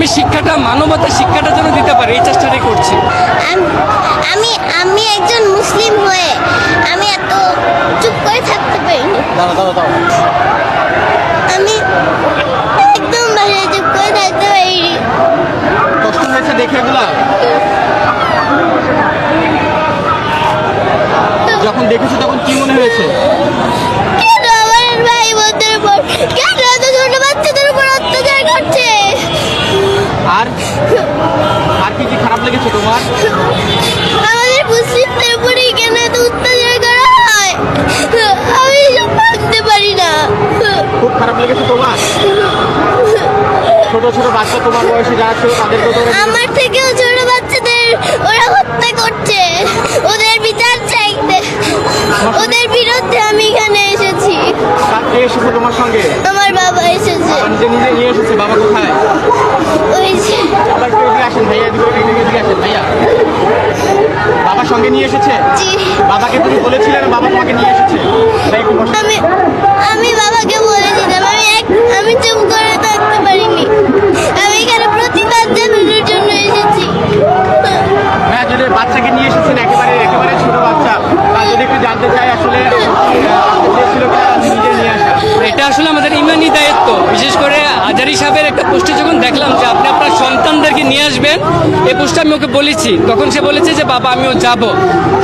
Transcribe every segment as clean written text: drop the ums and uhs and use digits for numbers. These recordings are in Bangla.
ইসলামী শিক্ষাটা, মানবতার শিক্ষাটা যেন দিতে পারে, এই চেষ্টাটাই করছি। আমি আমি একজন মুসলিম হয়ে আমি এত চুপ করে থাকতে পারিনি। আমি একদম বাসায় চুপ করে থাকতে পারিনি। কষ্ট হয়েছে দেখে এগুলা? যখন দেখেছো তখন কি মনে হয়েছে? কেন আমার ভাই বোনদের উপর, কেন এত ছোট বাচ্চাদের উপর অত্যাচার করছে? আর আর কি কি খারাপ লেগেছে তোমার? আমাদের মুসলিমদের উপরেই কেন এত অত্যাচার করা হয়? আমি সব ভাবতে পারি না। খুব খারাপ লেগেছে তোমার? ছোট ছোট বাচ্চা তোমার বয়সে যারা ছিল তাদেরকে তো আমার থেকেও ছোট বাচ্চাদের ওরা হত্যা করছে। ওদের বিচার চাইতে, ওদের বিরুদ্ধে আমি এখানে এসেছি। কে এসেছে তোমার সঙ্গে? আমার বাবা এসেছে। বাবা নিজে নিজে নিয়ে এসেছে? বাবা কোথায়? ওই যে আবার কেউ এদিকে আসেন ভাইয়া, এদিকে আসেন ভাইয়া। বাবার সঙ্গে নিয়ে এসেছে? জি। বাবাকে তুমি বলেছিলে না বাবা তোমাকে নিয়ে এসেছে? ভাই একটু বসো। আমি বাবাকে বলেছিলাম, আমি চুপ করে থাকতে পারিনি। আমি এখানে প্রতিবাদ জানানোর জন্য এসেছি। হ্যাঁ, যদি বাচ্চাকে নিয়ে এসেছেন একেবারে ছোট বাচ্চা, যদি একটু জানতে চাই আসলে ছিল কিনা নিজে নিয়ে আসা। এটা আসলে আমাদের ইমানি দায়িত্ব। বিশেষ করে হাজারি সাহেবের একটা পোস্টে যখন দেখলাম যে আপনি আপনার সন্তানদেরকে নিয়ে আসবেন, এই পোস্টটা আমি ওকে বলেছি, তখন সে বলেছে যে বাবা আমিও যাব।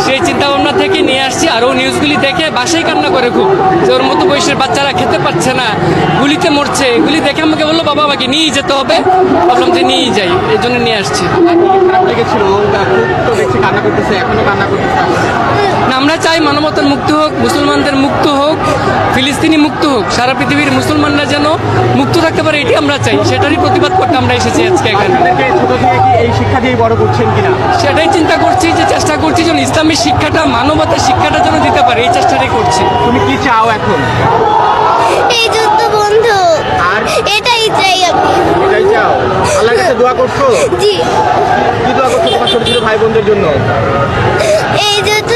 সেই চিন্তা ভাবনা থেকে নিয়ে আসছি। আর ও নিউজগুলি দেখে বাসায় কান্না করে খুব, যে ওর মতো বয়সের বাচ্চারা খেতে পারছে না, গুলিতে মরছে। এগুলি দেখে আমাকে বললো বাবা আমাকে নিয়েই যেতে হবে। ভাবলাম যে নিয়েই যাই, এই জন্য নিয়ে আসছি। আর কি কি খারাপ লেগেছিল? খুব তো দেখছি কান্না করতেছে, এখনো কান্না করতেছে। না, আমরা চাই মানবতার মুক্ত হোক, মুসলমানদের মুক্ত হোক, ফিলিস্তিনি মুক্ত হোক, সারা পৃথিবীর মুসলমানরা যেন মুক্ত থাকতে পারে, এটি আমরা চাই। সেটারই প্রতিবাদ করতে আমরা এসেছি আজকে এখানে। আপনাদেরকে ছোট থেকে কি এই শিক্ষা দিয়ে বড় করছেন কিনা? সেটাই চিন্তা করছি, যে চেষ্টা করছি যেন ইসলামী শিক্ষাটা, মানবতার শিক্ষাটা যেন দিতে পারে, এই চেষ্টাটাই করছি। তুমি কি চাও এখন? এই যুদ্ধ বন্ধু, আর এটাই চাই আমি। এটাই চাও? আল্লাহর কাছে দোয়া করছো? জি। কি দোয়া করছো তোমার ছোট ছোট ভাই বোনদের জন্য? এই যুদ্ধ